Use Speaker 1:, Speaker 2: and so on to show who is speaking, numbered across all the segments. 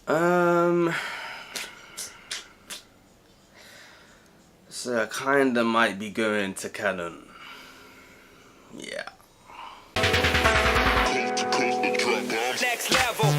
Speaker 1: So I kinda might be going to Canon. Yeah.
Speaker 2: Next level.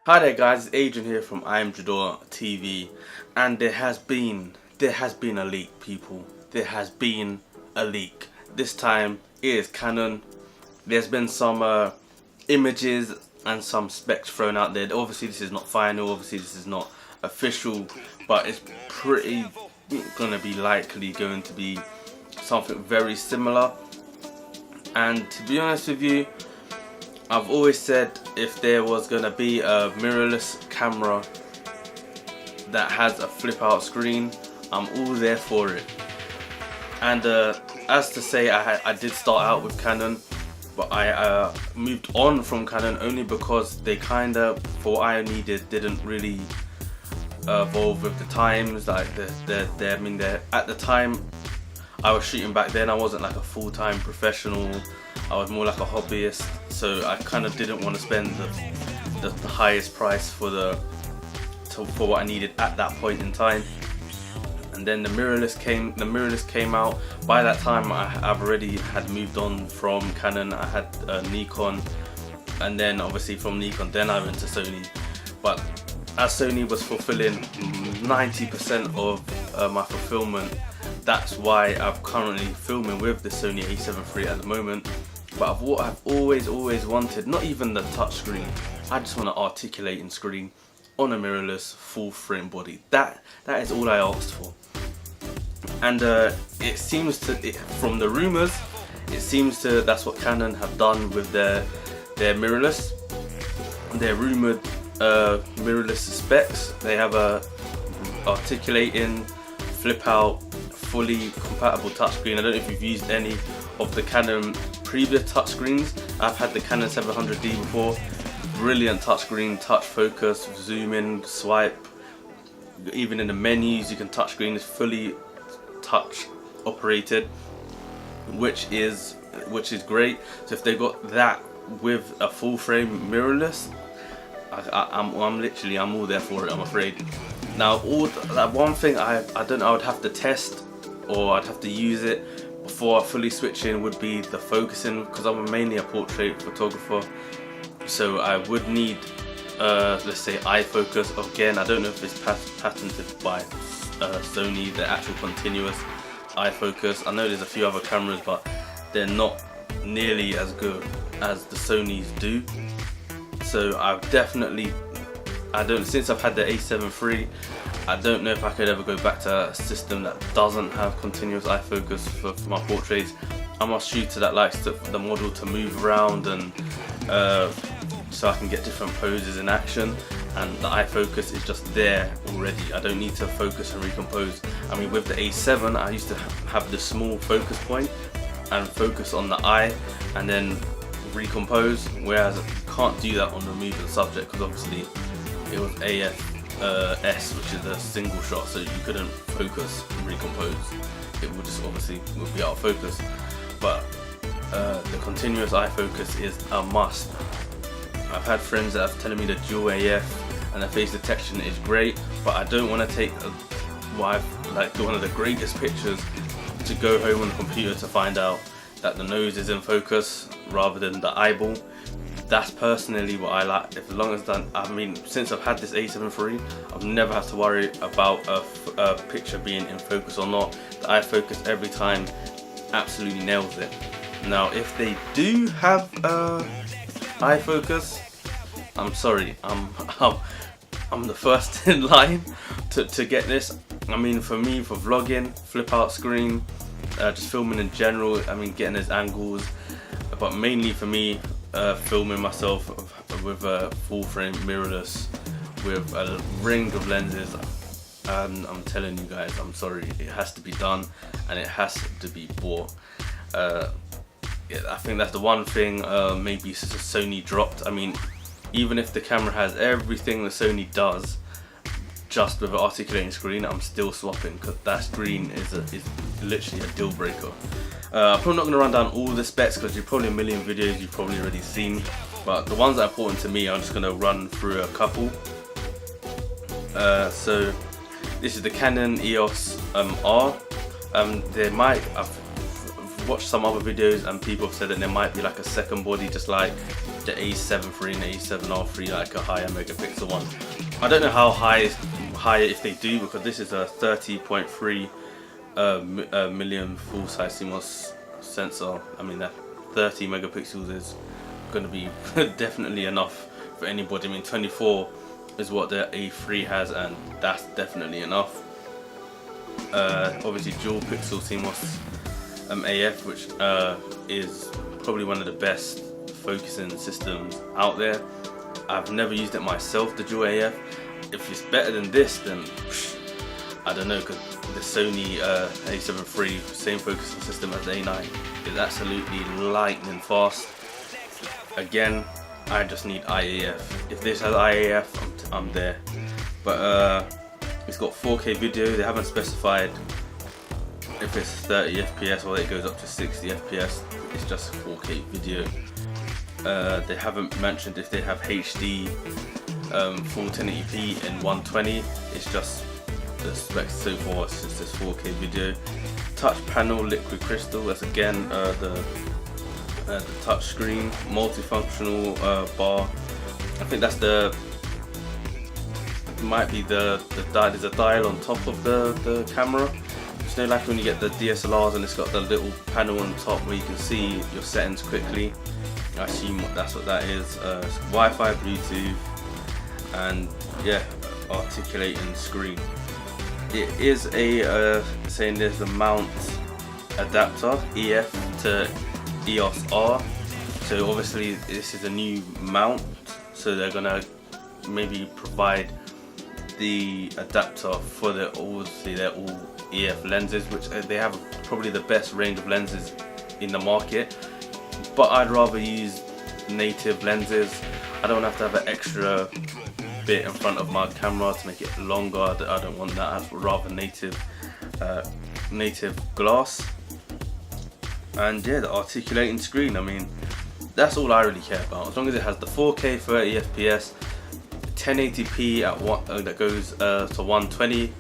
Speaker 1: Hi there guys, it's Adrian here from IAmJadoreTV, and there has been a leak, people. There has been a leak. This time it is Canon. There's been some images and some specs thrown out there. Obviously this is not final, obviously this is not official, but it's pretty gonna be likely going to be something very similar. And to be honest with you, I've always said if there was going to be a mirrorless camera that has a flip out screen, I'm all there for it. And as to say, I did start out with Canon, but I moved on from Canon only because they kind of, for what I needed, didn't really evolve with the times. Like I mean, at the time I was shooting back then, I wasn't like a full-time professional. I was more like a hobbyist, so I kind of didn't want to spend the highest price for what I needed at that point in time. And then the mirrorless came out. By that time, I've already had moved on from Canon. I had Nikon, and then obviously from Nikon, then I went to Sony. But as Sony was fulfilling 90% of my fulfillment, that's why I'm currently filming with the Sony A7III at the moment. But what I've always wanted, not even the touchscreen, I just want an articulating screen on a mirrorless full frame body. That is all I asked for. And it seems to, from the rumours, it seems to that's what Canon have done with their mirrorless. Their rumoured mirrorless specs. They have a articulating, flip out, fully compatible touchscreen. I don't know if you've used any of the Canon previous touchscreens. I've had the Canon 700D before. Brilliant touchscreen, touch focus, zoom in, swipe. Even in the menus you can touchscreen. It's fully touch operated, which is great. So if they got that with a full frame mirrorless, I'm all there for it, I'm afraid. Now that one thing I don't know, I would have to test, or I'd have to use it before I fully switch in, would be the focusing, because I'm mainly a portrait photographer. So I would need let's say eye focus. Again, I don't know if it's patented by Sony, the actual continuous eye focus. I know there's a few other cameras, but they're not nearly as good as the Sonys do. So since I've had the A7III, I don't know if I could ever go back to a system that doesn't have continuous eye focus for my portraits. I must shoot to that likes the model to move around, and so I can get different poses in action, and the eye focus is just there already. I don't need to focus and recompose. I mean, with the A7, I used to have the small focus point and focus on the eye and then recompose, whereas you can't do that on the moving subject, because obviously it was AF which is a single shot, so you couldn't focus and recompose. It would just obviously be out of focus. But the continuous eye focus is a must. I've had friends that have telling me the dual AF and the face detection is great, but I don't want to take one of the greatest pictures to go home on the computer to find out that the nose is in focus rather than the eyeball. That's personally what I like. As long as that, I mean, since I've had this A7III, I've never had to worry about a picture being in focus or not. The eye focus every time absolutely nails it. Now, if they do have eye focus, I'm sorry, I'm the first in line to get this. I mean, for me, for vlogging, flip out screen, just filming in general, I mean, getting those angles, but mainly for me, filming myself with a full frame mirrorless with a ring of lenses, and I'm telling you guys, I'm sorry, it has to be done and it has to be bought. Yeah, I think that's the one thing maybe Sony dropped. I mean, even if the camera has everything that Sony does, just with an articulating screen, I'm still swapping, because that screen is literally a deal breaker. I'm probably not going to run down all the specs because you've probably a million videos you've probably already seen, but the ones that are important to me, I'm just going to run through a couple. So this is the Canon EOS-R. I've watched some other videos and people have said that there might be like a second body, just like the A7III and the A7R3, like a higher megapixel one. I don't know how high if they do, because this is a 30.3 million full-size CMOS sensor. I mean, that 30 megapixels is going to be definitely enough for anybody. I mean, 24 is what the A3 has, and that's definitely enough. Obviously dual pixel CMOS AF, which is probably one of the best focusing systems out there. I've never used it myself, the dual AF. If it's better than this, then I don't know, because the Sony A7III, same focusing system as the A9, is absolutely lightning fast. Again, I just need IAF. If this has IAF, I'm there. But it's got 4K video. They haven't specified if it's 30 FPS or it goes up to 60 FPS. It's just 4K video. They haven't mentioned if they have HD full 1080p in 120. It's just the specs so far. It's just this 4K video. Touch panel, liquid crystal. That's again the touch screen, multifunctional bar. I think that's might be the dial. There's a dial on top of the camera. It's no like when you get the DSLRs and it's got the little panel on top where you can see your settings quickly. I assume that's what that is. It's Wi-Fi, Bluetooth, and yeah, articulating screen. It is a saying there's a mount adapter, EF to EOS-R. So obviously this is a new mount, so they're gonna maybe provide the adapter for their all EF lenses, which they have probably the best range of lenses in the market. But I'd rather use native lenses. I don't have to have an extra bit in front of my camera to make it longer. I don't want that. I'd rather native glass. And yeah, the articulating screen, I mean, that's all I really care about. As long as it has the 4K 30 FPS, 1080p at what that goes to 120,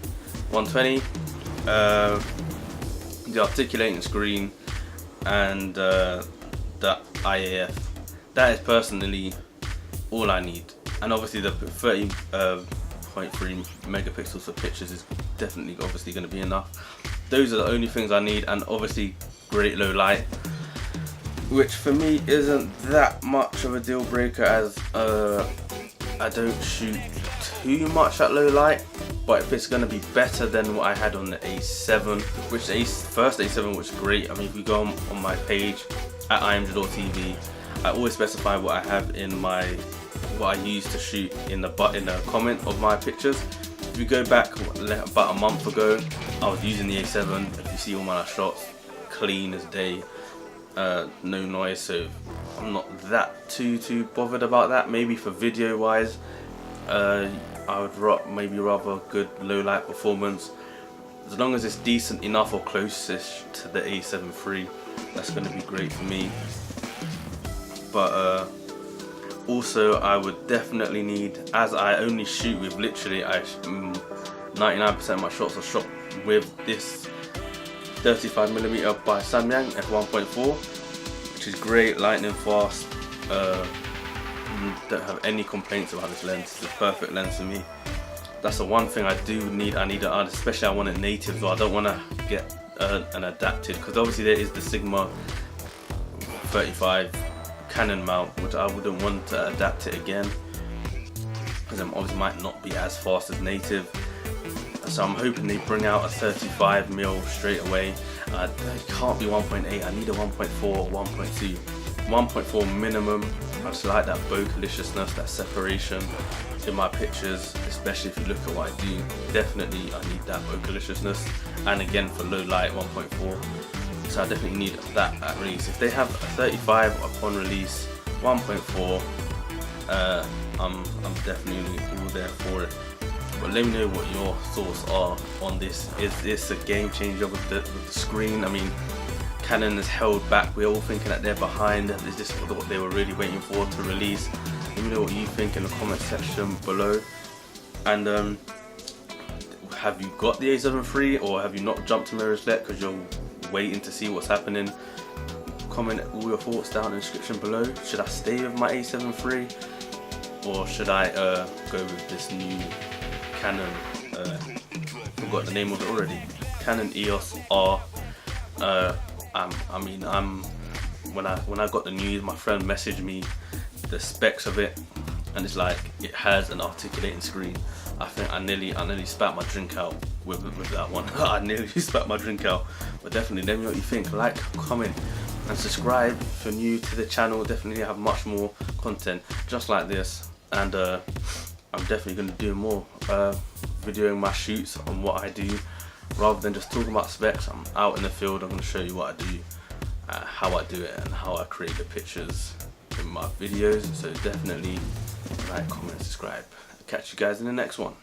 Speaker 1: the articulating screen, and the IAF. That is personally all I need. And obviously the 30.3 megapixels for pictures is definitely obviously going to be enough. Those are the only things I need, and obviously great low light, which for me isn't that much of a deal breaker, as I don't shoot too much at low light. But if it's going to be better than what I had on the A7, which the first A7 was great. I mean, if you go on my page at IAmJadoreTV, I always specify what I have in what I use to shoot in the comment of my pictures. If you go back about a month ago, I was using the A7. If you see all my shots, clean as day, no noise, so I'm not that too bothered about that. Maybe for video wise, I would maybe rather good low light performance. As long as it's decent enough or close-ish to the A7III, that's going to be great for me. But also I would definitely need, as I only shoot with literally 99% of my shots are shot with this 35mm by Samyang f1.4, which is great, lightning fast. Don't have any complaints about this lens. It's a perfect lens for me. That's the one thing I do need. Especially I want it native, so I don't want to get an adapted, because obviously there is the Sigma 35 Canon mount, which I wouldn't want to adapt it again, because it obviously might not be as fast as native. So I'm hoping they bring out a 35mm straight away. It can't be 1.8. I need a 1.4 or 1.2. 1.4 minimum. I just like that bocaliciousness, that separation. in my pictures, especially if you look at what I do. Definitely I need that bocaliciousness, and again for low light 1.4, so I definitely need that at release. If they have a 35 upon release 1.4, I'm definitely all there for it. But let me know what your thoughts are on this. Is this a game changer with the screen? I mean, Canon has held back. We're all thinking that they're behind. Is this what they were really waiting for to release? Let me know what you think in the comment section below. And have you got the A7III, or have you not jumped to mirrorless yet because you're waiting to see what's happening? Comment all your thoughts down in the description below. Should I stay with my A7III, or should I go with this new Canon, forgot the name of it already, Canon EOS-R. When I got the news, my friend messaged me the specs of it, and it's like it has an articulating screen. I think I nearly spat my drink out with that one. I nearly spat my drink out. But definitely let me know what you think. Like, comment and subscribe if you're new to the channel. Definitely have much more content just like this, and I'm definitely going to do more videoing my shoots on what I do, rather than just talking about specs. I'm out in the field. I'm going to show you what I do, how I do it, and how I create the pictures in my videos. So definitely like, comment, subscribe. Catch you guys in the next one.